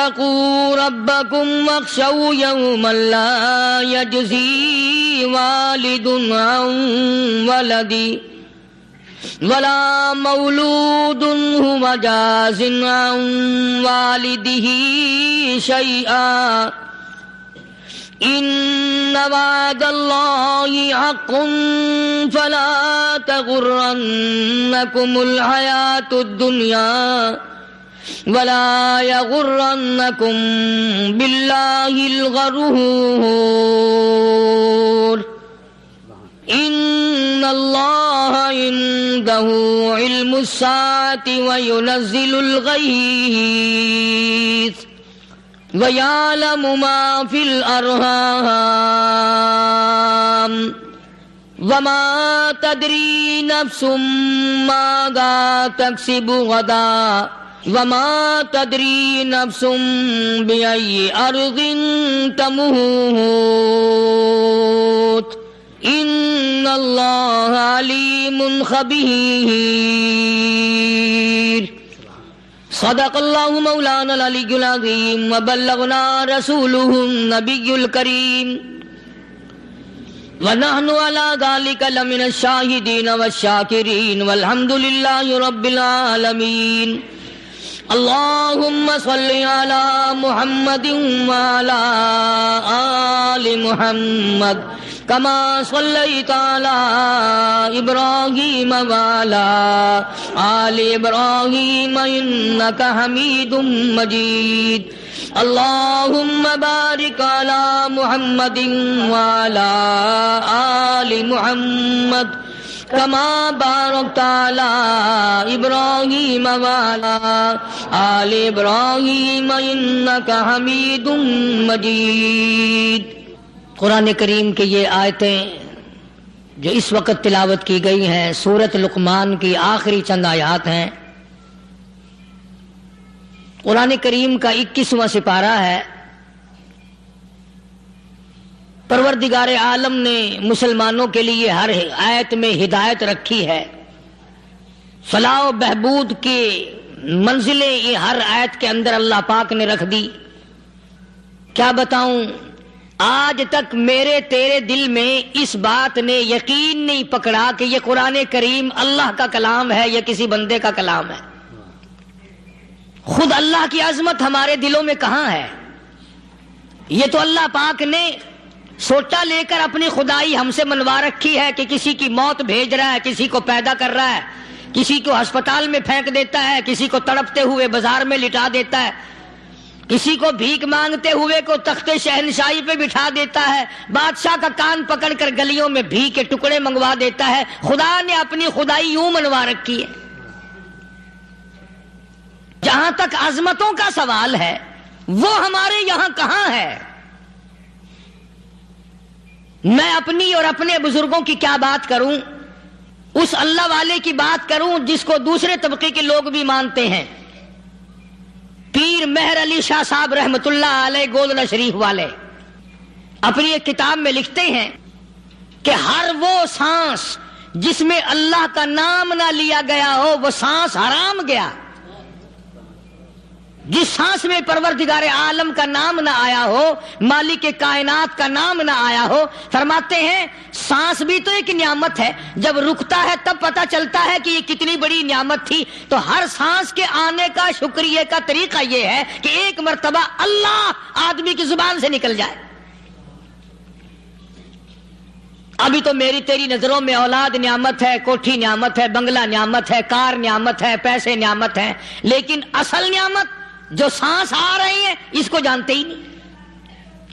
واتقوا ربكم واخشوا يوما لا يجزي والد عن ولده ولا مولود هو جاز عن والده شيئا إن وعد الله حق فلا تغرنكم الحياة الدنيا ولا يغرنكم بالله الغرور إن الله عنده علم الساعة وينزل الغيث ويعلم ما في الأرحام وما تدري نفس ماذا تكسب غدا وما تدري نفس بأي أرض تموت إن الله عليم خبير صدق الله مولانا العلي العظيم وبلغنا رسوله النبي الكريم ونحن على ذلك لمن الشاهدين والشاكرين والحمد لله رب العالمين اللهم صل على محمد وعلى آل محمد كما صليت على إبراهيم وعلى آل إبراهيم إنك حميد مجيد اللهم بارك على محمد وعلى آل محمد كما باركت على إبراهيم وعلى آل إبراهيم إنك حميد مجيد. قرآن کریم کی یہ آیتیں جو اس وقت تلاوت کی گئی ہیں سورۃ لقمان کی آخری چند آیات ہیں. قرآن کریم کا 21واں سپارہ ہے. پروردگار عالم نے مسلمانوں کے لیے ہر آیت میں ہدایت رکھی ہے. فلاح و بہبود کی منزلیں یہ ہر آیت کے اندر اللہ پاک نے رکھ دی. کیا بتاؤں، آج تک میرے تیرے دل میں اس بات نے یقین نہیں پکڑا کہ یہ قرآن کریم اللہ کا کلام ہے یا کسی بندے کا کلام ہے. خود اللہ کی عظمت ہمارے دلوں میں کہاں ہے؟ یہ تو اللہ پاک نے سوٹا لے کر اپنی خدائی ہم سے منوا رکھی ہے کہ کسی کی موت بھیج رہا ہے، کسی کو پیدا کر رہا ہے، کسی کو ہسپتال میں پھینک دیتا ہے، کسی کو تڑپتے ہوئے بازار میں لٹا دیتا ہے، کسی کو بھیک مانگتے ہوئے کو تخت شہنشاہی پہ بٹھا دیتا ہے، بادشاہ کا کان پکڑ کر گلیوں میں بھیک کے ٹکڑے منگوا دیتا ہے. خدا نے اپنی خدائی یوں منوا رکھی ہے. جہاں تک عظمتوں کا سوال ہے وہ ہمارے یہاں کہاں ہے؟ میں اپنی اور اپنے بزرگوں کی کیا بات کروں، اس اللہ والے کی بات کروں جس کو دوسرے طبقے کے لوگ بھی مانتے ہیں. پیر مہر علی شاہ صاحب رحمت اللہ علیہ گولڈا شریف والے اپنی ایک کتاب میں لکھتے ہیں کہ ہر وہ سانس جس میں اللہ کا نام نہ لیا گیا ہو وہ سانس حرام گیا. جس سانس میں پروردگار عالم کا نام نہ آیا ہو، مالک کائنات کا نام نہ آیا ہو، فرماتے ہیں سانس بھی تو ایک نعمت ہے، جب رکتا ہے تب پتہ چلتا ہے کہ یہ کتنی بڑی نعمت تھی. تو ہر سانس کے آنے کا شکریہ کا طریقہ یہ ہے کہ ایک مرتبہ اللہ آدمی کی زبان سے نکل جائے. ابھی تو میری تیری نظروں میں اولاد نعمت ہے، کوٹھی نعمت ہے، بنگلہ نعمت ہے، کار نعمت ہے، پیسے نعمت ہیں، لیکن اصل نعمت جو سانس آ رہی ہے اس کو جانتے ہی نہیں.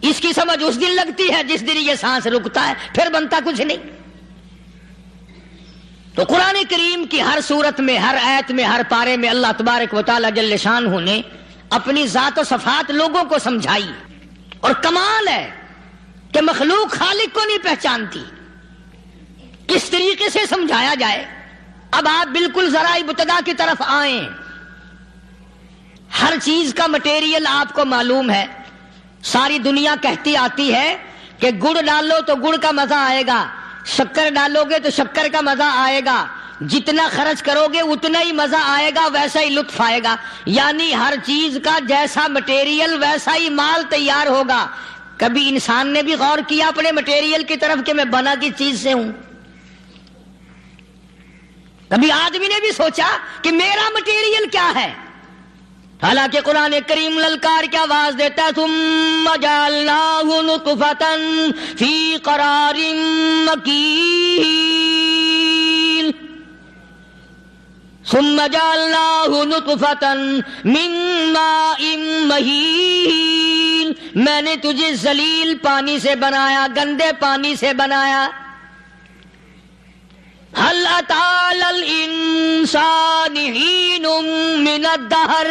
اس کی سمجھ اس دن لگتی ہے جس دن یہ سانس رکتا ہے، پھر بنتا کچھ نہیں. تو قرآن کریم کی ہر صورت میں، ہر آیت میں، ہر پارے میں اللہ تبارک و تعالی جل شانہ نے اپنی ذات و صفات لوگوں کو سمجھائی. اور کمال ہے کہ مخلوق خالق کو نہیں پہچانتی. کس طریقے سے سمجھایا جائے؟ اب آپ بالکل ذرا ابتدا کی طرف آئیں. ہر چیز کا مٹیریل آپ کو معلوم ہے. ساری دنیا کہتی آتی ہے کہ گڑ ڈالو تو گڑ کا مزہ آئے گا، شکر ڈالو گے تو شکر کا مزہ آئے گا، جتنا خرچ کرو گے اتنا ہی مزہ آئے گا، ویسا ہی لطف آئے گا، یعنی ہر چیز کا جیسا مٹیریل ویسا ہی مال تیار ہوگا۔ کبھی انسان نے بھی غور کیا اپنے مٹیریل کی طرف کہ میں بنا کس چیز سے ہوں؟ کبھی آدمی نے بھی سوچا کہ میرا مٹیریل کیا ہے؟ حالانکہ قرآن کریم للکار کی آواز دیتا ہے ثم جعلناہ نطفۃ فی قرار مکین، ثم جعلناہ نطفۃ من ماء مہین، میں نے تجھے ذلیل پانی سے بنایا، گندے پانی سے بنایا۔ هل أتى على الإنسان حين من الدهر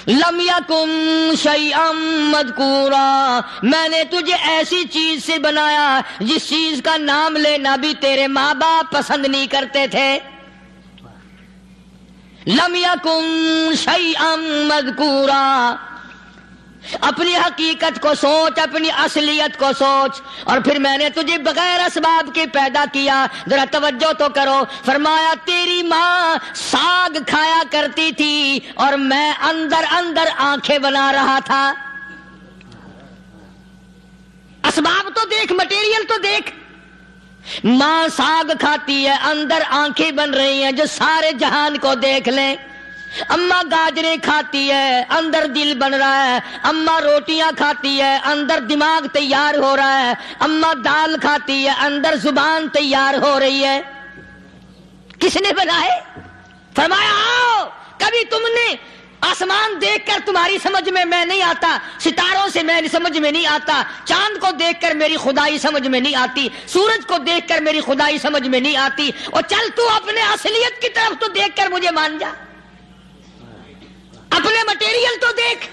لم يكن شيئا مذكورا، میں نے تجھے ایسی چیز سے بنایا جس چیز کا نام لینا بھی تیرے ماں باپ پسند نہیں کرتے تھے۔ لم يكن شيئا مذكورا، اپنی حقیقت کو سوچ، اپنی اصلیت کو سوچ۔ اور پھر میں نے تجھے بغیر اسباب کے پیدا کیا، ذرا توجہ تو کرو۔ فرمایا تیری ماں ساگ کھایا کرتی تھی اور میں اندر اندر آنکھیں بنا رہا تھا۔ اسباب تو دیکھ، مٹیریل تو دیکھ۔ ماں ساگ کھاتی ہے، اندر آنکھیں بن رہی ہیں جو سارے جہان کو دیکھ لیں۔ اماں گاجریں کھاتی ہے، اندر دل بن رہا ہے۔ اماں روٹیاں کھاتی ہے، اندر دماغ تیار ہو رہا ہے۔ اماں دال کھاتی ہے، اندر زبان تیار ہو رہی ہے۔ کس نے بنائے؟ فرمایا آؤ، کبھی تم نے آسمان دیکھ کر تمہاری سمجھ میں نہیں آتا، ستاروں سے میں سمجھ میں نہیں آتا، چاند کو دیکھ کر میری خدائی سمجھ میں نہیں آتی، سورج کو دیکھ کر میری خدائی سمجھ میں نہیں آتی، اور چل تو اپنے اصلیت کی طرف تو دیکھ کر مجھے مان جا، اپنے مٹیریل تو دیکھ۔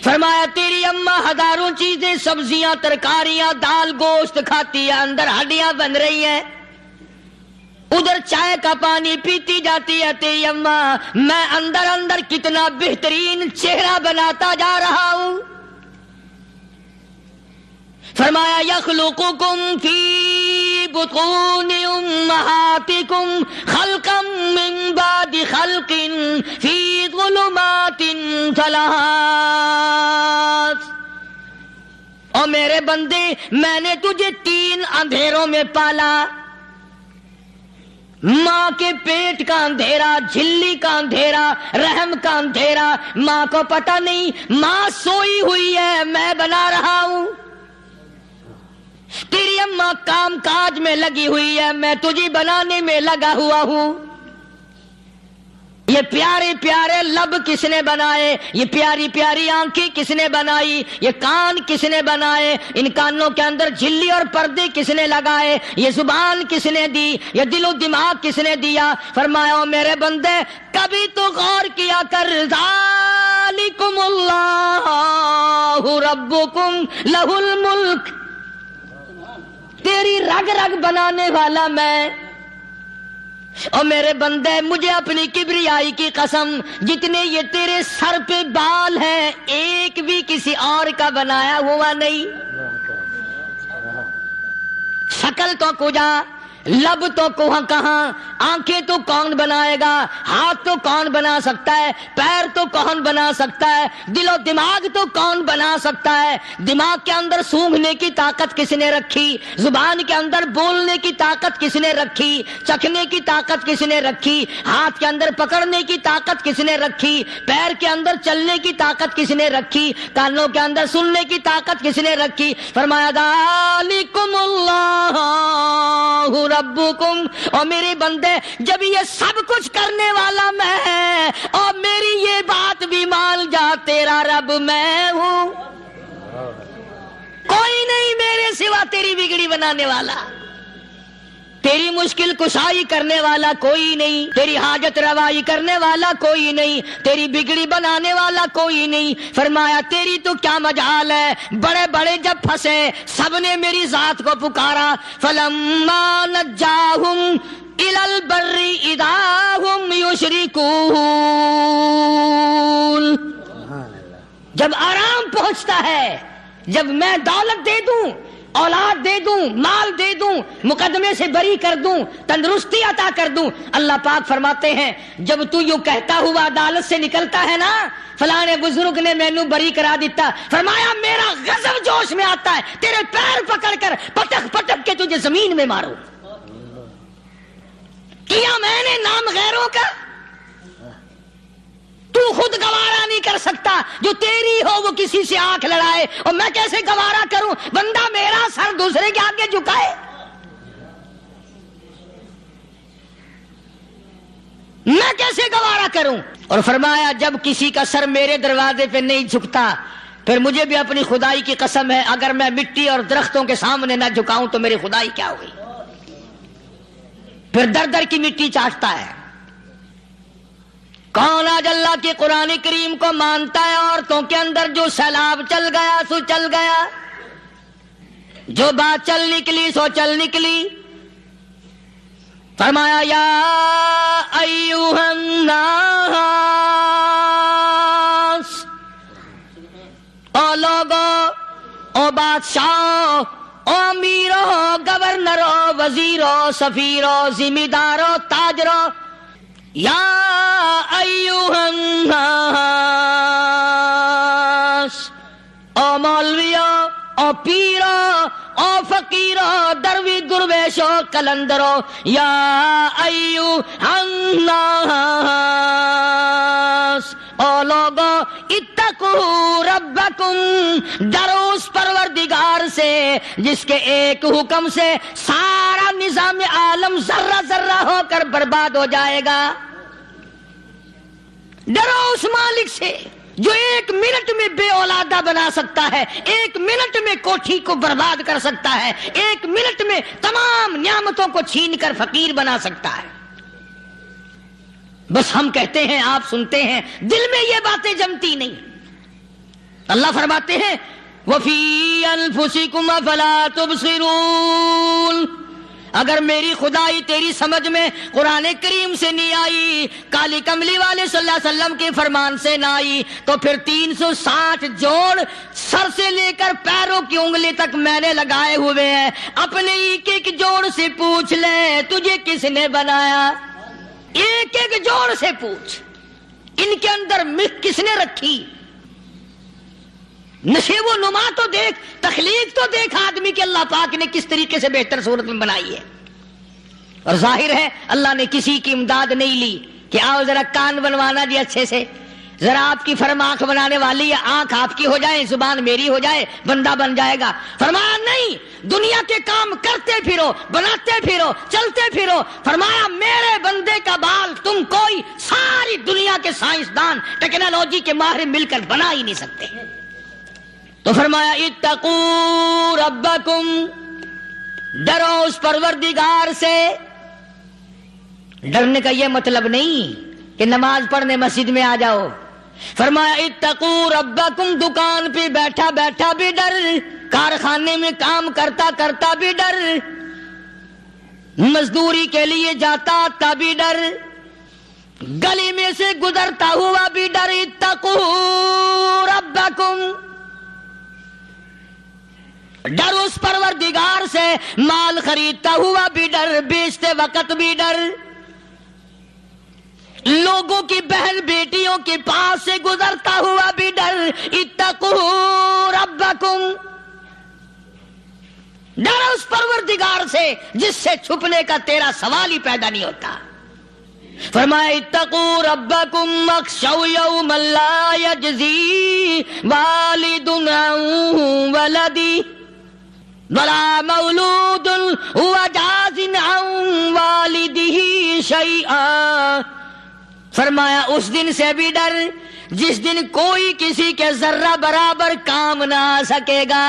فرمایا تیری اماں ہزاروں چیزیں، سبزیاں، ترکاریاں، دال، گوشت کھاتی ہے، اندر ہڈیاں بن رہی ہیں، ادھر چائے کا پانی پیتی جاتی ہے تیری اماں، میں اندر اندر کتنا بہترین چہرہ بناتا جا رہا ہوں۔ فرمایا یخلقکم فی بطون امہاتکم خلقا من بعد خلق فی ظلمات ثلاث، اور میرے بندے میں نے تجھے 3 اندھیروں میں پالا، ماں کے پیٹ کا اندھیرا، جھلی کا اندھیرا، رحم کا اندھیرا، ماں کو پتہ نہیں ماں سوئی ہوئی ہے، میں بنا رہا ہوں۔ تیری اماں کام کاج میں لگی ہوئی ہے، میں تجھے بنانے میں لگا ہوا ہوں۔ یہ پیارے پیارے لب کس نے بنائے؟ یہ پیاری پیاری آنکھیں کس نے بنائی؟ یہ کان کس نے بنائے؟ ان کانوں کے اندر جھلی اور پردے کس نے لگائے؟ یہ زبان کس نے دی؟ یہ دل و دماغ کس نے دیا؟ فرمایا او میرے بندے کبھی تو غور کیا کر، ذالکم اللہ ربکم لہ الملک، تیری رگ رگ بنانے والا میں۔ اور میرے بندے مجھے اپنی کبریائی کی قسم، جتنے یہ تیرے سر پہ بال ہیں ایک بھی کسی اور کا بنایا ہوا نہیں۔ شکل تو کجا، لب تو کہاں، آنکھیں تو کون بنائے گا، ہاتھ تو کون بنا سکتا ہے، پیر تو کون بنا سکتا ہے، دل و دماغ تو کون بنا سکتا ہے؟ دماغ کے اندر سونگھنے کی طاقت کس نے رکھی؟ زبان کے اندر بولنے کی طاقت کس نے رکھی؟ چکھنے کی طاقت کس نے رکھی؟ ہاتھ کے اندر پکڑنے کی طاقت کس نے رکھی؟ پیر کے اندر چلنے کی طاقت کس نے رکھی؟ کانوں کے اندر سننے کی طاقت کس نے رکھی؟ فرمایا ذالکم اللہ ربکم، اور میرے بندے جب یہ سب کچھ کرنے والا میں اور میری یہ بات بھی مان جا تیرا رب میں ہوں، کوئی نہیں میرے سوا تیری بگڑی بنانے والا، تیری مشکل کشائی کرنے والا کوئی نہیں، تیری حاجت روائی کرنے والا کوئی نہیں، تیری بگڑی بنانے والا کوئی نہیں۔ فرمایا تیری تو کیا مجال ہے، بڑے بڑے جب پھنسے سب نے میری ذات کو پکارا، فلما نجاہم الی البر اذا ہم یشرکون، جب آرام پہنچتا ہے، جب میں دولت دے دوں، اولاد دے دوں، مال دے دوں، مقدمے سے بری کر دوں، تندرستی عطا کر دوں. اللہ پاک فرماتے ہیں جب تو یوں کہتا ہوا عدالت سے نکلتا ہے نا، فلاں بزرگ نے مینوں بری کرا دیتا، فرمایا میرا غضب جوش میں آتا ہے تیرے پیر پکڑ کر پٹک پٹک کے تجھے زمین میں ماروں. کیا میں نے نام غیروں کا، تو خود گوارا نہیں کر سکتا، جو تیری ہو وہ کسی سے آنکھ لڑائے، اور میں کیسے گوارا کروں بندہ میرا سر دوسرے کے آگے جھکائے؟ میں کیسے گوارا کروں؟ اور فرمایا جب کسی کا سر میرے دروازے پہ نہیں جھکتا، پھر مجھے بھی اپنی خدائی کی قسم ہے اگر میں مٹی اور درختوں کے سامنے نہ جھکاؤں تو میری خدائی کیا ہوئی؟ پھر در در کی مٹی چاٹتا ہے. کون آج اللہ کی قرآن کریم کو مانتا ہے؟ عورتوں کے اندر جو سیلاب چل گیا سو چل گیا، جو بات چل نکلی سو چل نکلی. فرمایا یا ایھا الناس، او لوگو، او بادشاہ، او امیرو، گورنرو، وزیرو، سفیرو، ذمہ دارو، تاجرو، یا ایھا الناس، او مولویو، او پیرو، او فقیرو، دروی درویشو، کلندرو، یا ایھا الناس، او لوگو، اتقوا ربکم، ڈرو اس پروردگار سے جس کے ایک حکم سے سارا نظام عالم ذرہ ذرہ ہو کر برباد ہو جائے گا. ڈرو اس مالک سے جو ایک منٹ میں بے اولادہ بنا سکتا ہے، ایک منٹ میں کوٹھی کو برباد کر سکتا ہے، ایک منٹ میں تمام نعمتوں کو چھین کر فقیر بنا سکتا ہے. بس ہم کہتے ہیں، آپ سنتے ہیں، دل میں یہ باتیں جمتی نہیں. اللہ فرماتے ہیں وَفِي أَنفُسِكُمْ أَفَلَا تُبْصِرُونَ. اگر میری خدائی تیری سمجھ میں قرآن کریم سے نہیں آئی، کالی کملی والے صلی اللہ علیہ وسلم کے فرمان سے نہ آئی، تو پھر 360 جوڑ سر سے لے کر پیروں کی انگلی تک میں نے لگائے ہوئے ہیں. اپنے ایک ایک جوڑ سے پوچھ لے تجھے کس نے بنایا؟ ایک ایک جوڑ سے پوچھ، ان کے اندر مکھ کس نے رکھی؟ نشے و نما تو دیکھ، تخلیق تو دیکھ آدمی کے اللہ پاک نے کس طریقے سے بہتر صورت میں بنائی ہے. اور ظاہر ہے اللہ نے کسی کی امداد نہیں لی کہ آؤ ذرا کان بنوانا جی اچھے سے، ذرا آپ کی فرم آنکھ بنانے والی ہے، آنکھ آپ کی ہو جائے، زبان میری ہو جائے، بندہ بن جائے گا. فرمایا نہیں، دنیا کے کام کرتے پھرو، بناتے پھرو، چلتے پھرو. فرمایا میرے بندے کا بال تم کوئی ساری دنیا کے سائنسدان ٹیکنالوجی کے ماہر مل کر بنا ہی نہیں سکتے. تو فرمایا اتقوا ربکم، ڈرو اس پروردگار سے. ڈرنے کا یہ مطلب نہیں کہ نماز پڑھنے مسجد میں آ جاؤ. فرمایا اتقوا ربکم، دکان پہ بیٹھا بیٹھا بھی ڈر، کارخانے میں کام کرتا کرتا بھی ڈر، مزدوری کے لیے جاتا آتا بھی ڈر، گلی میں سے گزرتا ہوا بھی ڈر. اتقوا ربکم، ڈر اس پروردگار سے. مال خریدتا ہوا بھی ڈر، بیچتے وقت بھی ڈر، لوگوں کی بہن بیٹیوں کے پاس سے گزرتا ہوا بھی ڈر. اتقوا ربکم، ڈر اس پروردگار سے جس سے چھپنے کا تیرا سوال ہی پیدا نہیں ہوتا. فرمایا اتقوا ربکم واخشوا یوما لا یجزی والد عن ولدہ ولا مولود هو جاز عن والدہ شیئا. فرمایا اس دن سے بھی ڈر جس دن کوئی کسی کے ذرہ برابر کام نہ آ سکے گا.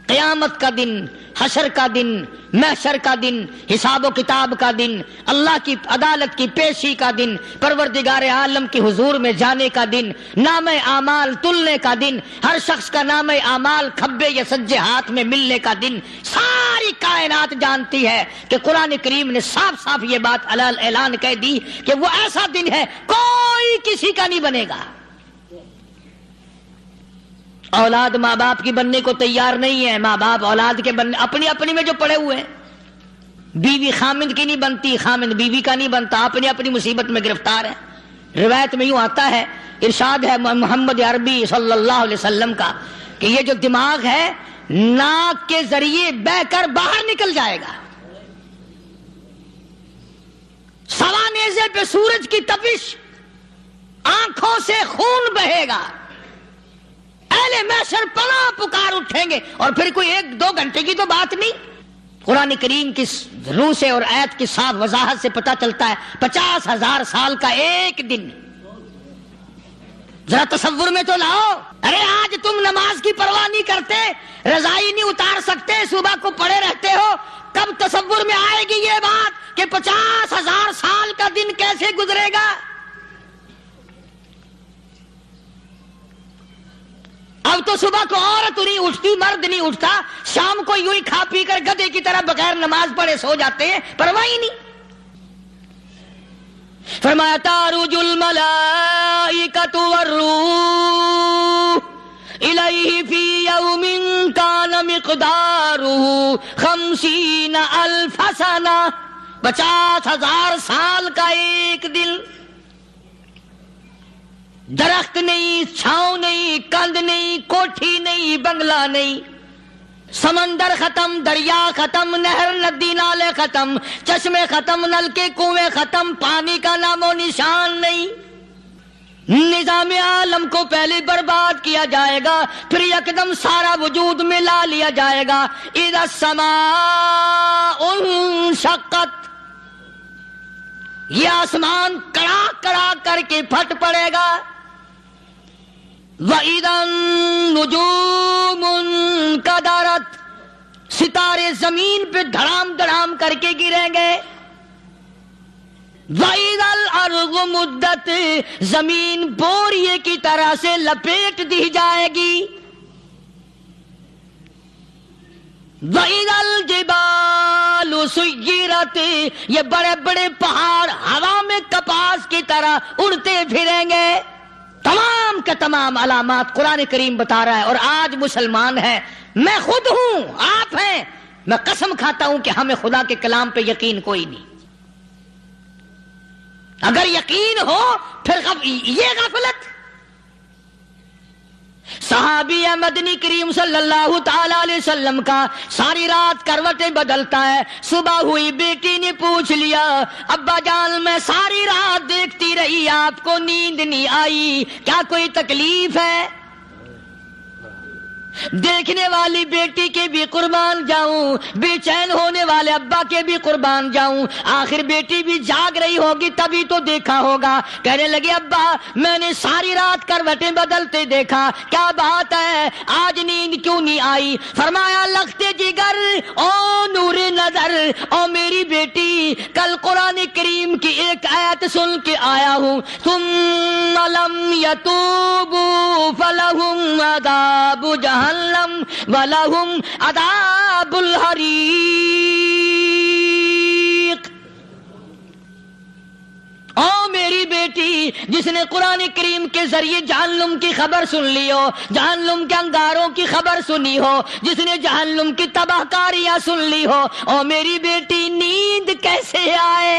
قیامت کا دن، حشر کا دن، محشر کا دن، حساب و کتاب کا دن، اللہ کی عدالت کی پیشی کا دن، پروردگار عالم کے حضور میں جانے کا دن، نام اعمال تلنے کا دن، ہر شخص کا نام اعمال کھبے یا سجے ہاتھ میں ملنے کا دن. ساری کائنات جانتی ہے کہ قرآن کریم نے صاف صاف یہ بات اعلان کہہ دی کہ وہ ایسا دن ہے کوئی کسی کا نہیں بنے گا. اولاد ماں باپ کی بننے کو تیار نہیں ہے، ماں باپ اولاد کے بننے اپنی اپنی میں جو پڑے ہوئے ہیں. بیوی خامند کی نہیں بنتی، خامند بیوی کا نہیں بنتا، اپنی اپنی مصیبت میں گرفتار ہے. روایت میں یوں آتا ہے، ارشاد ہے محمد عربی صلی اللہ علیہ وسلم کا کہ یہ جو دماغ ہے ناک کے ذریعے بہ کر باہر نکل جائے گا. سوا نیزے پہ سورج کی تپش، آنکھوں سے خون بہے گا، اہل محشر پناہ پکار اٹھیں گے. اور پھر کوئی 1-2 گھنٹے کی تو بات نہیں. قرآن کریم کی روح سے اور آیت کی صاف وضاحت سے پتہ چلتا ہے 50,000 سال کا ایک دن. ذرا تصور میں تو لاؤ. ارے آج تم نماز کی پرواہ نہیں کرتے، رضائی نہیں اتار سکتے، صبح کو پڑے رہتے ہو، کب تصور میں آئے گی یہ بات کہ 50,000 سال کا دن کیسے گزرے گا؟ اب تو صبح کو عورت نہیں اٹھتی، مرد نہیں اٹھتا، شام کو یوں ہی کھا پی کر گدھے کی طرح بغیر نماز پڑھے سو جاتے ہیں، پرواہ ہی نہیں. فرمایا تعرج الملائکۃ والروح الیہ فی یوم کان مقدارہ 50,000 سنہ. 50,000 سال کا ایک دن. درخت نہیں، چھاؤں نہیں، کند نہیں، کوٹھی نہیں، بنگلہ نہیں، سمندر ختم، دریا ختم، نہر ندی نالے ختم، چشمے ختم، نلکے کنویں ختم، پانی کا نام و نشان نہیں. نظام عالم کو پہلے برباد کیا جائے گا، پھر یکدم سارا وجود میں لا لیا جائے گا. اذا السماء انشقت، یہ آسمان کڑا کڑا کر کے پھٹ پڑے گا. وَإِذَا النُّجُومُ انْكَدَرَتْ، ستارے زمین پہ دھڑام دھڑام کر کے گریں گے. وَإِذَا الْأَرْضُ مُدَّتْ، زمین بوریے کی طرح سے لپیٹ دی جائے گی. وَإِذَا الْجِبَالُ سُيِّرَتْ، یہ بڑے بڑے پہاڑ ہوا میں کپاس کی طرح اڑتے پھریں گے. تمام کا تمام علامات قرآن کریم بتا رہا ہے. اور آج مسلمان ہے، میں خود ہوں، آپ ہیں، میں قسم کھاتا ہوں کہ ہمیں خدا کے کلام پہ یقین کوئی نہیں. اگر یقین ہو پھر یہ غفلت. صحابی مدنی کریم صلی اللہ تعالی علیہ وسلم کا ساری رات کروٹیں بدلتا ہے. صبح ہوئی بیٹی نے پوچھ لیا، ابا جان میں ساری رات دیکھتی رہی، آپ کو نیند نہیں آئی، کیا کوئی تکلیف ہے؟ دیکھنے والی بیٹی کے بھی قربان جاؤں، بے چین ہونے والے ابا کے بھی قربان جاؤں. آخر بیٹی بھی جاگ رہی ہوگی تبھی تو دیکھا ہوگا. کہنے لگے ابا میں نے ساری رات کروٹیں بدلتے دیکھا، کیا بات ہے، آج نیند کیوں نہیں آئی؟ فرمایا لختے جگر او نور نظر، او میری بیٹی کل قرآن کریم کی ایک آیت سن کے آیا ہوں، ثم لم یتوبوا فلہم عذاب جہنم وَلَهُمْ عَذَابُ الْحَرِيقِ. او میری بیٹی جس نے قرآن کریم کے ذریعے جہنم کی خبر سن لی ہو، جہنم کے انگاروں کی خبر سنی ہو، جس نے جہنم کی تباہ کاریاں سن لی ہو، او میری بیٹی نیند کیسے آئے،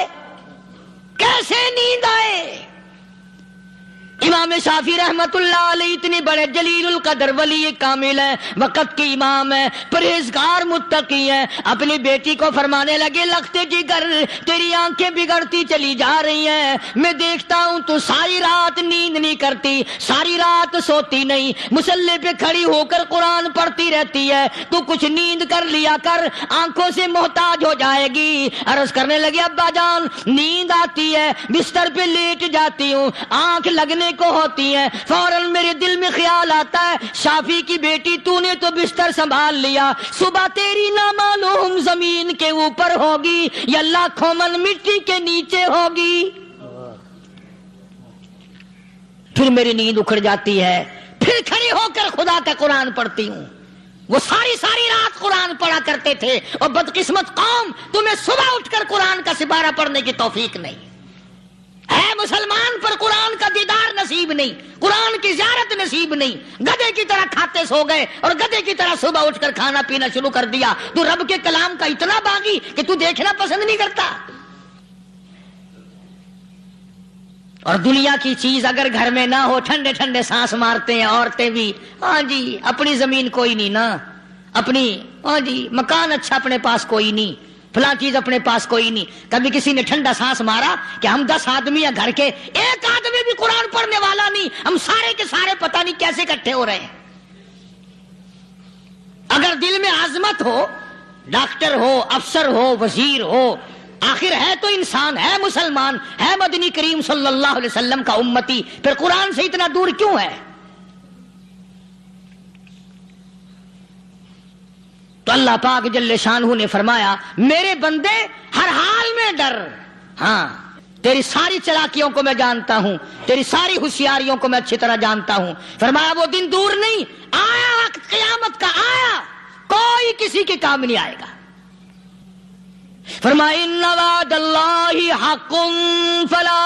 کیسے نیند آئے؟ امام شافعی رحمت اللہ علیہ اتنے بڑے جلیل القدر ولی کامل ہیں، وقت کے امام ہیں، پرہیزگار متقی ہیں، اپنی بیٹی کو فرمانے لگے لختے جگر تیری آنکھیں بگڑتی چلی جا رہی ہیں، میں دیکھتا ہوں تو ساری رات نیند نہیں کرتی، ساری رات سوتی نہیں، مصلی پہ کھڑی ہو کر قرآن پڑھتی رہتی ہے، تو کچھ نیند کر لیا کر، آنکھوں سے محتاج ہو جائے گی. عرض کرنے لگے ابا جان نیند آتی ہے، بستر پہ لیٹ جاتی ہوں، آنکھ لگنے کو ہوتی ہے، فوراً میرے دل میں خیال آتا ہے شافی کی بیٹی تو نے تو بستر سنبھال لیا، صبح تیری نہ معلوم زمین کے اوپر ہوگی یا لاکھوں من مٹی کے نیچے ہوگی. پھر میری نیند اکھڑ جاتی ہے، پھر کھڑی ہو کر خدا کا قرآن پڑھتی ہوں. وہ ساری رات قرآن پڑھا کرتے تھے، اور بدقسمت قوم تمہیں صبح اٹھ کر قرآن کا سپارہ پڑھنے کی توفیق نہیں. اے مسلمان پر قرآن کا دیدار نصیب نہیں، قرآن کی زیارت نصیب نہیں، گدھے کی طرح کھاتے سو گئے اور گدھے کی طرح صبح اٹھ کر کھانا پینا شروع کر دیا، تو رب کے کلام کا اتنا باغی کہ تو دیکھنا پسند نہیں کرتا۔ اور دنیا کی چیز اگر گھر میں نہ ہو، ٹھنڈے ٹھنڈے سانس مارتے ہیں عورتیں بھی، ہاں جی اپنی زمین کوئی نہیں نا، اپنی ہاں جی مکان اچھا اپنے پاس کوئی نہیں، فلاں چیز اپنے پاس کوئی نہیں۔ کبھی کسی نے ٹھنڈا سانس مارا کہ ہم 10 آدمی ہیں گھر کے، ایک آدمی بھی قرآن پڑھنے والا نہیں، ہم سارے کے سارے پتہ نہیں کیسے اکٹھے ہو رہے ہیں۔ اگر دل میں عظمت ہو، ڈاکٹر ہو، افسر ہو، وزیر ہو، آخر ہے تو انسان، ہے مسلمان، ہے مدنی کریم صلی اللہ علیہ وسلم کا امتی، پھر قرآن سے اتنا دور کیوں ہے؟ تو اللہ پاک جل شانہ نے فرمایا میرے بندے ہر حال میں ڈر، ہاں تیری ساری چلاکیوں کو میں جانتا ہوں، تیری ساری ہوشیاریوں کو میں اچھی طرح جانتا ہوں۔ فرمایا وہ دن دور نہیں، آیا وقت قیامت کا، آیا، کوئی کسی کے کام نہیں آئے گا۔ فرمایا ان وعد اللہ حق فلا